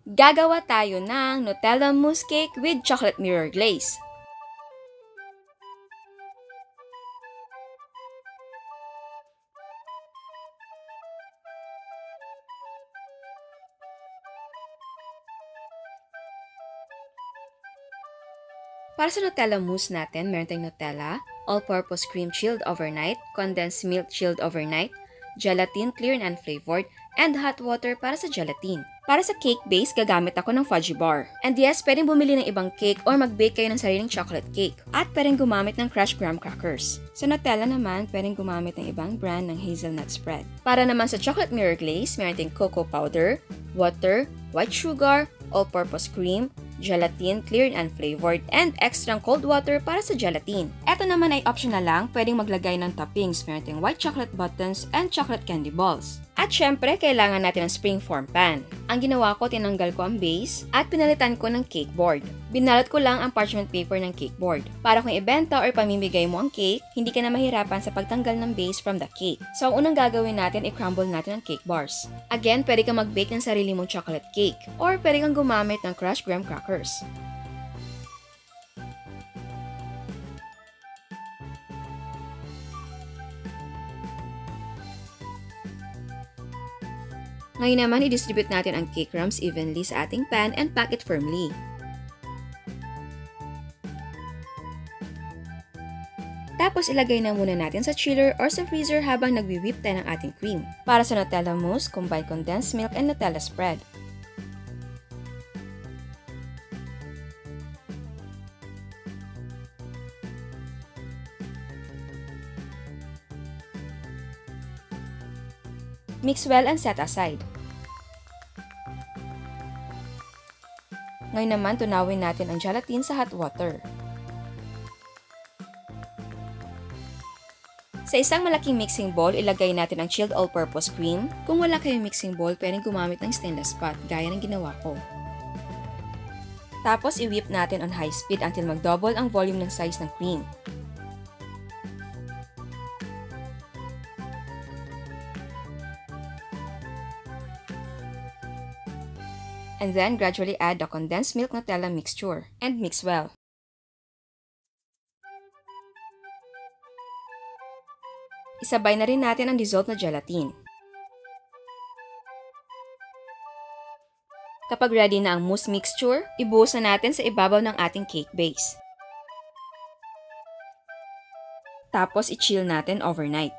Gagawa tayo ng Nutella mousse cake with chocolate mirror glaze. Para sa Nutella mousse natin, meron tayong Nutella, all-purpose cream chilled overnight, condensed milk chilled overnight, gelatin clear and unflavored, and hot water para sa gelatin. Para sa cake base, gagamit ako ng fudgy bar. And yes, pwedeng bumili ng ibang cake or mag-bake kayo ng sariling chocolate cake. At pwedeng gumamit ng crushed graham crackers. Sa Nutella naman, pwedeng gumamit ng ibang brand ng hazelnut spread. Para naman sa chocolate mirror glaze, meron tayong cocoa powder, water, white sugar, all-purpose cream, gelatin clear and unflavored, and extra cold water para sa gelatin. Ito naman ay optional lang, pwedeng maglagay ng toppings, meron tayong white chocolate buttons and chocolate candy balls. At syempre, kailangan natin ng springform pan. Ang ginawa ko, tinanggal ko ang base at pinalitan ko ng cake board. Binalot ko lang ang parchment paper ng cake board. Para kung ibenta or pamimigay mo ang cake, hindi ka na mahirapan sa pagtanggal ng base from the cake. So, ang unang gagawin natin, i-crumble natin ang cake bars. Again, pwede kang mag-bake ng sarili mong chocolate cake or pwede kang gumamit ng crushed graham crackers. Ngayon naman, i-distribute natin ang cake crumbs evenly sa ating pan and pack it firmly. Tapos, ilagay na muna natin sa chiller or sa freezer habang nagwi-whip tayo ng ating cream. Para sa Nutella mousse, combine condensed milk and Nutella spread. Mix well and set aside. Ngayon naman, tunawin natin ang gelatin sa hot water. Sa isang malaking mixing bowl, ilagay natin ang chilled all-purpose cream. Kung wala kayong mixing bowl, pwedeng gumamit ng stainless pot, gaya ng ginawa ko. Tapos, i-whip natin on high speed until mag-double ang volume ng size ng cream. And then, gradually add the condensed milk Nutella mixture and mix well. Isabay na rin natin ang dissolved na gelatin. Kapag ready na ang mousse mixture, ibuhos na natin sa ibabaw ng ating cake base. Tapos, i-chill natin overnight.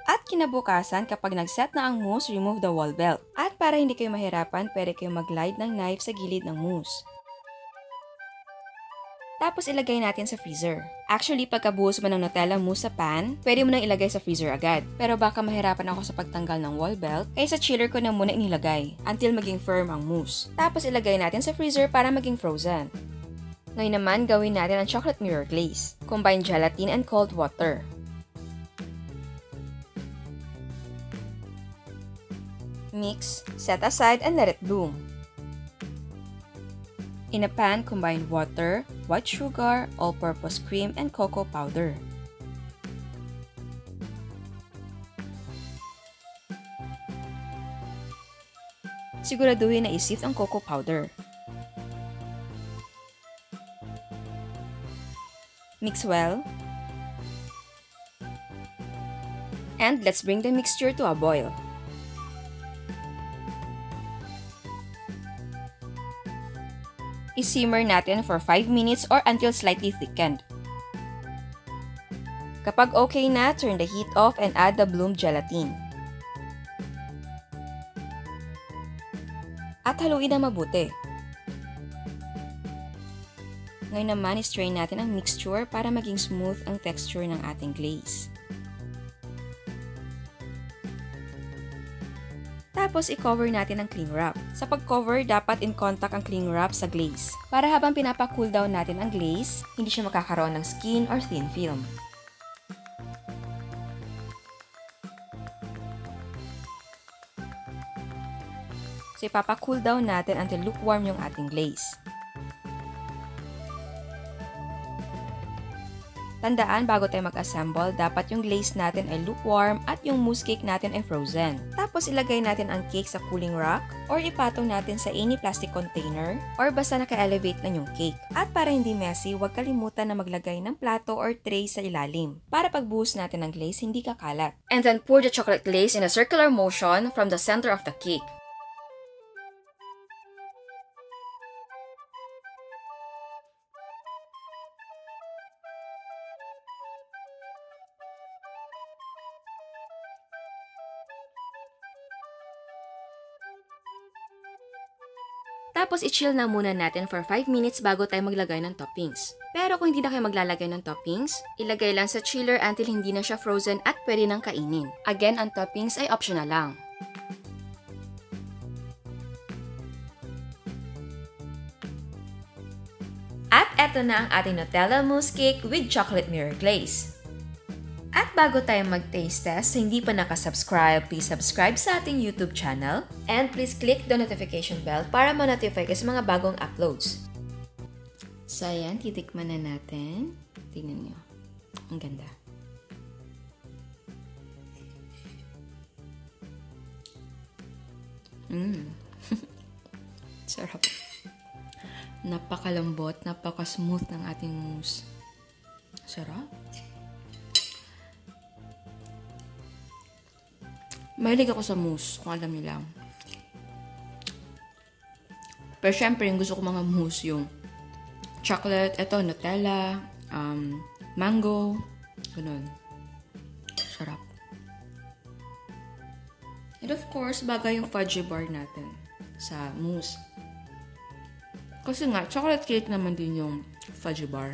At kinabukasan, kapag nag-set na ang mousse, remove the wall belt. At para hindi kayo mahirapan, pwede kayong mag-glide ng knife sa gilid ng mousse. Tapos ilagay natin sa freezer. Actually, pagkabuhos mo ng Nutella mousse sa pan, pwede mo nang ilagay sa freezer agad. Pero baka mahirapan ako sa pagtanggal ng wall belt, kaya sa chiller ko na muna inilagay until maging firm ang mousse. Tapos ilagay natin sa freezer para maging frozen. Ngayon naman, gawin natin ang chocolate mirror glaze. Combine gelatin and cold water. Mix, set aside, and let it bloom. In a pan, combine water, white sugar, all-purpose cream, and cocoa powder. Siguraduhin na i-sift ang cocoa powder. Mix well. And let's bring the mixture to a boil. I-simmer natin for 5 minutes or until slightly thickened. Kapag okay na, turn the heat off and add the bloomed gelatin. At haluin na mabuti. Ngayon naman, i-strain natin ang mixture para maging smooth ang texture ng ating glaze. Tapos, i-cover natin ang cling wrap. Sa pag-cover, dapat in contact ang cling wrap sa glaze. Para habang pinapa-cool down natin ang glaze, hindi siya makakaroon ng skin or thin film. So, ipapa-cool down natin until lukewarm yung ating glaze. Tandaan, bago tayo mag-assemble, dapat yung glaze natin ay lukewarm at yung mousse cake natin ay frozen. Tapos ilagay natin ang cake sa cooling rack or ipatong natin sa any plastic container or basta naka-elevate lang yung cake. At para hindi messy, huwag kalimutan na maglagay ng plato or tray sa ilalim para pagbuhos natin ng glaze hindi kakalat. And then pour the chocolate glaze in a circular motion from the center of the cake. Tapos i-chill na muna natin for 5 minutes bago tayo maglagay ng toppings. Pero kung hindi na kayo maglalagay ng toppings, ilagay lang sa chiller until hindi na siya frozen at pwede nang kainin. Again, ang toppings ay optional lang. At eto na ang ating Nutella mousse cake with chocolate mirror glaze. At bago tayo mag-taste test, hindi pa nakasubscribe, please subscribe sa ating YouTube channel and please click the notification bell para ma-notify ka sa mga bagong uploads. So ayan, titikman na natin. Tingnan nyo. Ang ganda. Sarap. Napakalambot, napaka-smooth ng ating mousse. Sarap. Mahilig ako sa mousse, kung alam niyo lang. Pero syempre, yung gusto ko mga mousse, yung chocolate, eto, Nutella, mango, ganun. Sarap. And of course, bagay yung fudgy bar natin sa mousse. Kasi nga, chocolate cake naman din yung fudgy bar.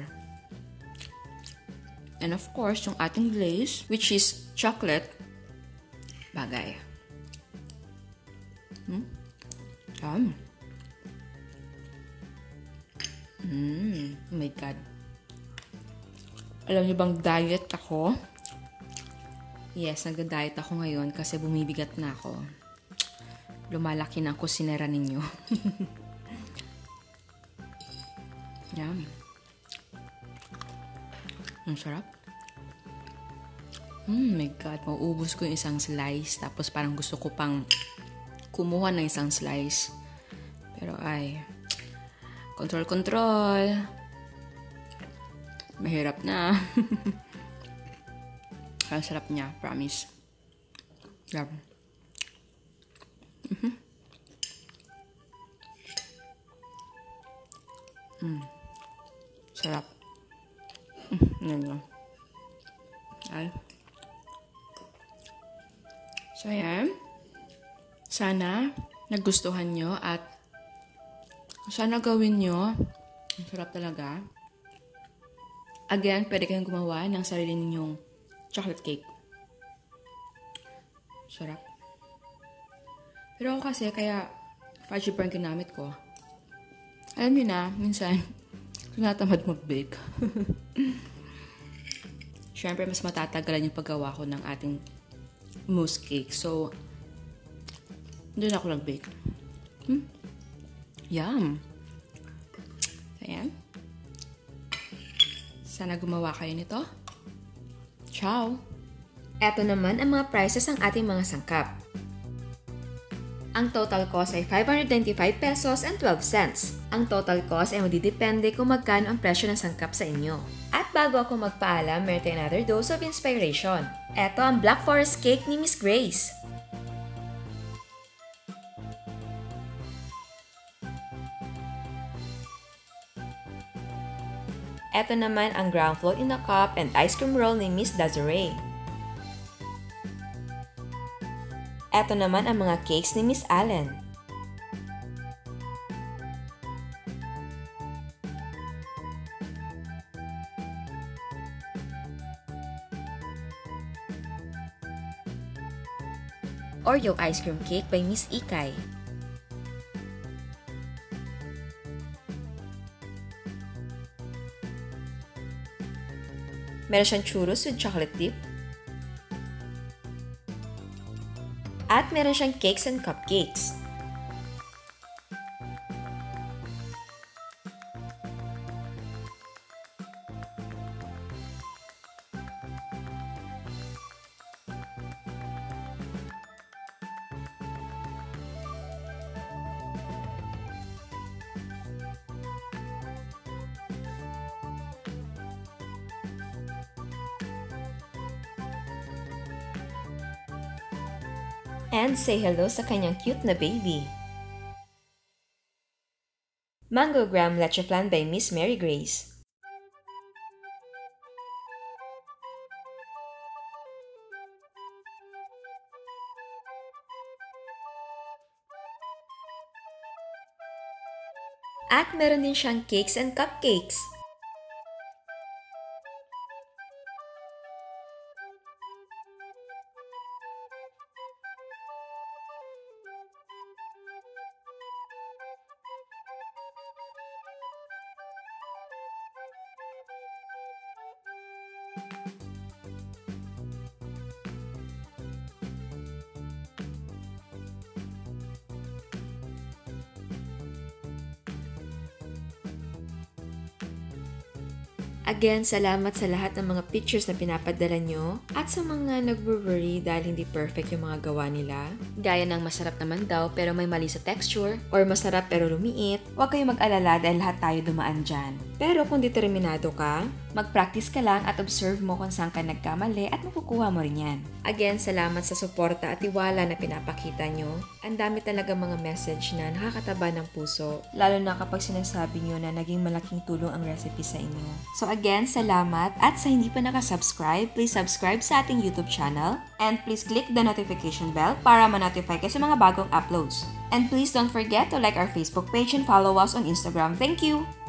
And of course, yung ating glaze, which is chocolate, bagay. Oh my God. Alam niyo bang diet ako? Yes, nag-diet ako ngayon kasi bumibigat na ako. Lumalaki na ang kusinera ninyo. Yum. Ang sarap. My God, mauubos ko yung isang slice. Tapos parang gusto ko pang kumuha ng isang slice. Pero ay, control. Mahirap na. Ang sarap niya, promise. Yum. Sarap. Yan. Ay. So, ayan. Sana nagustuhan nyo at sana gawin nyo. Ang sarap talaga. Again, pwede kayong gumawa ng sarili ninyong chocolate cake. Sarap. Pero ako kasi, kaya fudgy bar ginamit ko. Alam niyo na, minsan, tinatamad mag-bake. Siyempre, mas matatagalan yung paggawa ko ng ating mousse cake. So, doon ako nag-bake. Yum! Ayan. Sana gumawa kayo nito. Ciao! Eto naman ang mga prices ng ating mga sangkap. Ang total cost ay 595 pesos and 12 cents. Ang total cost ay magdidepende kung magkano ang presyo ng sangkap sa inyo. At bago ako magpaalam, meron tayong another dose of inspiration. Eto ang Black Forest Cake ni Miss Grace. Eto naman ang ground float in a cup and ice cream roll ni Miss Desiree. Eto naman ang mga cakes ni Miss Allen. Oreo ice cream cake by Miss Ikay. Meron siyang churros with chocolate dip. At meron siyang cakes and cupcakes. And say hello sa kanyang cute na baby. Mango Graham Leche Flan by Miss Mary Grace. At meron din siyang cakes and cupcakes. Again, salamat sa lahat ng mga pictures na pinapadala nyo at sa mga nag-worry dahil hindi perfect yung mga gawa nila. Gaya ng masarap naman daw pero may mali sa texture or masarap pero lumiit. Huwag kayong mag-alala dahil lahat tayo dumaan dyan. Pero kung determinado ka, mag-practice ka lang at observe mo kung saan ka nagkamali at makukuha mo rin yan. Again, salamat sa suporta at tiwala na pinapakita nyo. Ang dami talaga mga message na nakakataba ng puso, lalo na kapag sinasabi nyo na naging malaking tulong ang recipe sa inyo. So again, salamat at sa hindi pa nakasubscribe, please subscribe sa ating YouTube channel and please click the notification bell para ma-notify kayo sa mga bagong uploads. And please don't forget to like our Facebook page and follow us on Instagram. Thank you!